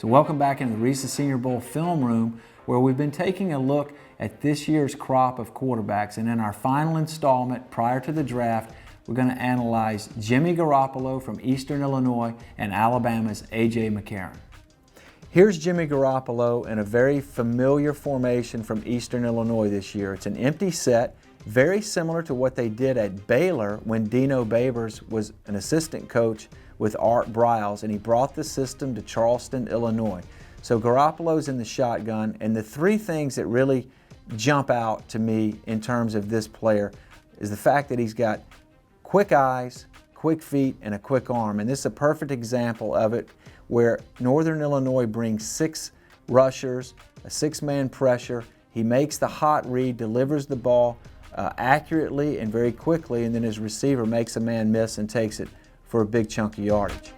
So welcome back into the Reese's Senior Bowl film room, where we've been taking a look at this year's crop of quarterbacks. And in our final installment prior to the draft, we're going to analyze Jimmy Garoppolo from Eastern Illinois and Alabama's A.J. McCarron. Here's Jimmy Garoppolo in a very familiar formation from Eastern Illinois this year. It's an empty set, very similar to what they did at Baylor when Dino Babers was an assistant coach with Art Briles, and he brought the system to Charleston, Illinois. So Garoppolo's in the shotgun, and the three things that really jump out to me in terms of this player is the fact that he's got quick eyes, quick feet, and a quick arm. And this is a perfect example of it, where Northern Illinois brings 6 rushers, a 6-man pressure. He makes the hot read, delivers the ball accurately and very quickly, and then his receiver makes a man miss and takes it for a big chunk of yardage.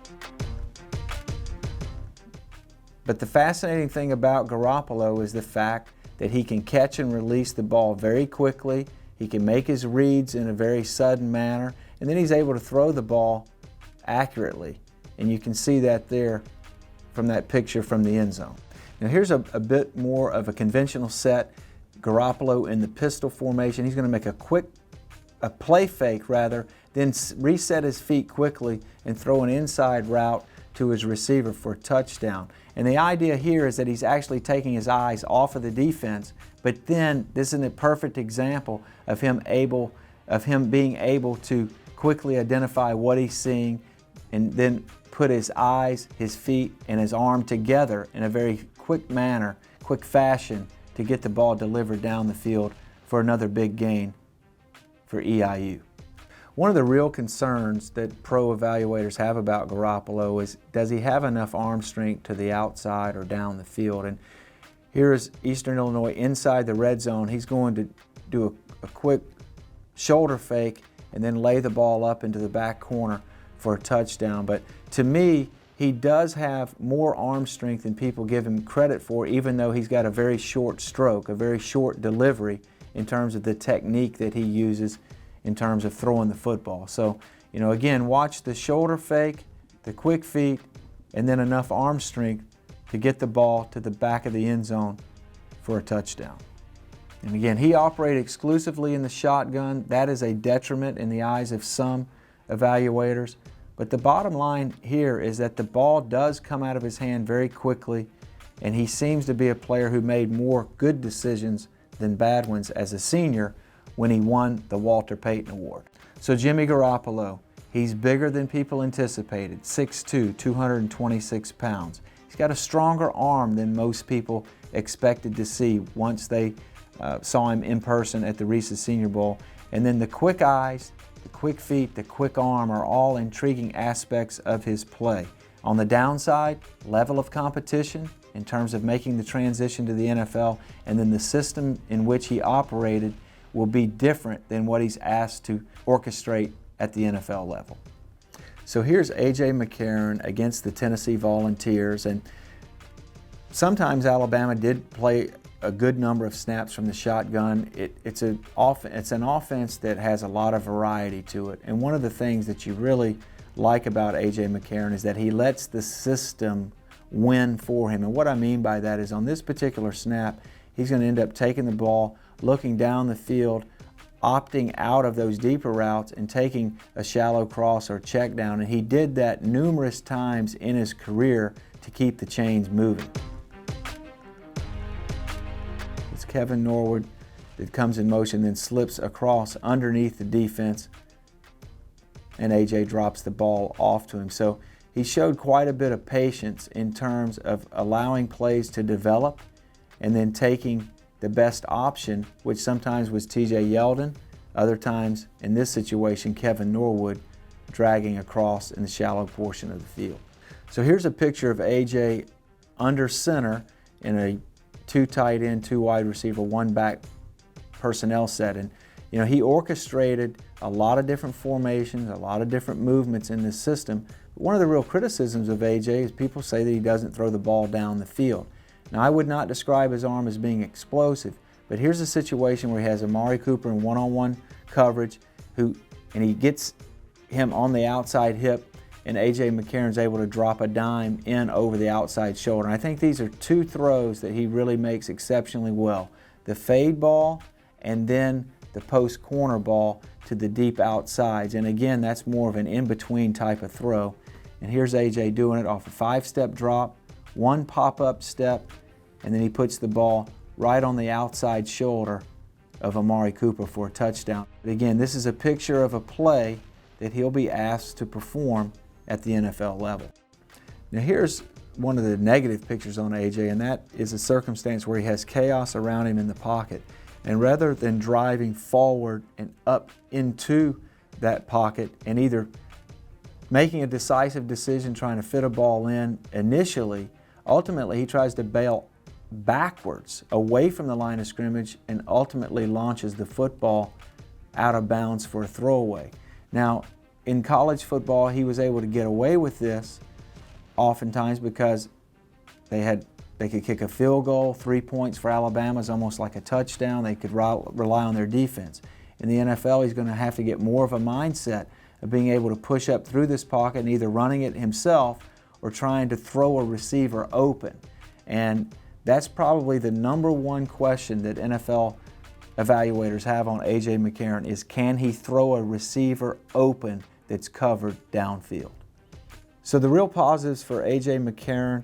But the fascinating thing about Garoppolo is the fact that he can catch and release the ball very quickly. He can make his reads in a very sudden manner, and then he's able to throw the ball accurately. And you can see that there from that picture from the end zone. Now here's a bit more of a conventional set. Garoppolo in the pistol formation. He's going to make a play fake rather, then reset his feet quickly and throw an inside route to his receiver for a touchdown. And the idea here is that he's actually taking his eyes off of the defense, but then this is a perfect example of him being able to quickly identify what he's seeing and then put his eyes, his feet, and his arm together in a very quick manner, quick fashion to get the ball delivered down the field for another big gain for EIU. One of the real concerns that pro evaluators have about Garoppolo is, does he have enough arm strength to the outside or down the field? And here's Eastern Illinois inside the red zone. He's going to do a quick shoulder fake and then lay the ball up into the back corner for a touchdown. But to me, he does have more arm strength than people give him credit for, even though he's got a very short stroke, a very short delivery in terms of the technique that he uses in terms of throwing the football. So, again, watch the shoulder fake, the quick feet, and then enough arm strength to get the ball to the back of the end zone for a touchdown. And again, he operated exclusively in the shotgun. That is a detriment in the eyes of some evaluators. But the bottom line here is that the ball does come out of his hand very quickly, and he seems to be a player who made more good decisions than bad ones as a senior when he won the Walter Payton Award. So Jimmy Garoppolo, he's bigger than people anticipated, 6'2", 226 pounds. He's got a stronger arm than most people expected to see once they saw him in person at the Reese's Senior Bowl. And then the quick eyes, the quick feet, the quick arm are all intriguing aspects of his play. On the downside, level of competition in terms of making the transition to the NFL, and then the system in which he operated will be different than what he's asked to orchestrate at the NFL level. So here's A.J. McCarron against the Tennessee Volunteers, and sometimes Alabama did play a good number of snaps from the shotgun. It's an offense that has a lot of variety to it, and one of the things that you really like about A.J. McCarron is that he lets the system win for him. And what I mean by that is, on this particular snap, he's going to end up taking the ball, looking down the field, opting out of those deeper routes and taking a shallow cross or check down. And he did that numerous times in his career to keep the chains moving. It's Kevin Norwood that comes in motion, then slips across underneath the defense, and AJ drops the ball off to him. So he showed quite a bit of patience in terms of allowing plays to develop and then taking the best option, which sometimes was T.J. Yeldon, other times, in this situation, Kevin Norwood dragging across in the shallow portion of the field. So here's a picture of A.J. under center in a 2 tight end, 2 wide receiver, 1 back personnel set. And he orchestrated a lot of different formations, a lot of different movements in this system. But one of the real criticisms of A.J. is people say that he doesn't throw the ball down the field. Now, I would not describe his arm as being explosive, but here's a situation where he has Amari Cooper in one-on-one coverage, and he gets him on the outside hip, and A.J. McCarron's able to drop a dime in over the outside shoulder. And I think these are two throws that he really makes exceptionally well. The fade ball and then the post corner ball to the deep outsides. And again, that's more of an in-between type of throw. And here's A.J. doing it off a 5-step drop, 1 pop-up step, and then he puts the ball right on the outside shoulder of Amari Cooper for a touchdown. But again, this is a picture of a play that he'll be asked to perform at the NFL level. Now here's one of the negative pictures on A.J., and that is a circumstance where he has chaos around him in the pocket. And rather than driving forward and up into that pocket and either making a decisive decision trying to fit a ball in initially, ultimately he tries to bail backwards away from the line of scrimmage and ultimately launches the football out of bounds for a throwaway. Now, in college football, he was able to get away with this oftentimes because they could kick a field goal. 3 points for Alabama is almost like a touchdown. They could rely on their defense. In the NFL, he's going to have to get more of a mindset of being able to push up through this pocket and either running it himself or trying to throw a receiver open. And that's probably the #1 question that NFL evaluators have on A.J. McCarron is, can he throw a receiver open that's covered downfield? So the real positives for A.J. McCarron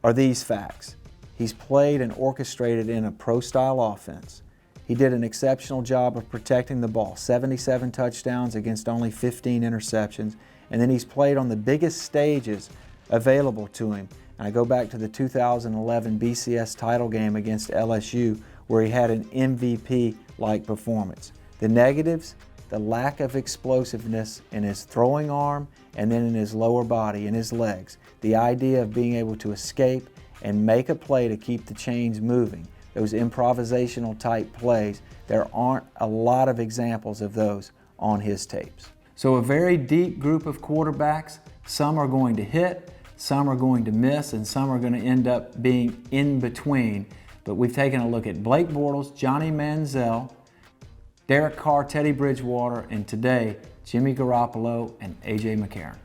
are these facts. He's played and orchestrated in a pro-style offense. He did an exceptional job of protecting the ball, 77 touchdowns against only 15 interceptions, and then he's played on the biggest stages available to him. And I go back to the 2011 BCS title game against LSU where he had an MVP-like performance. The negatives, the lack of explosiveness in his throwing arm and then in his lower body, in his legs. The idea of being able to escape and make a play to keep the chains moving. Those improvisational type plays, there aren't a lot of examples of those on his tapes. So a very deep group of quarterbacks. Some are going to hit, some are going to miss, and some are going to end up being in between. But we've taken a look at Blake Bortles, Johnny Manziel, Derek Carr, Teddy Bridgewater, and today, Jimmy Garoppolo and A.J. McCarron.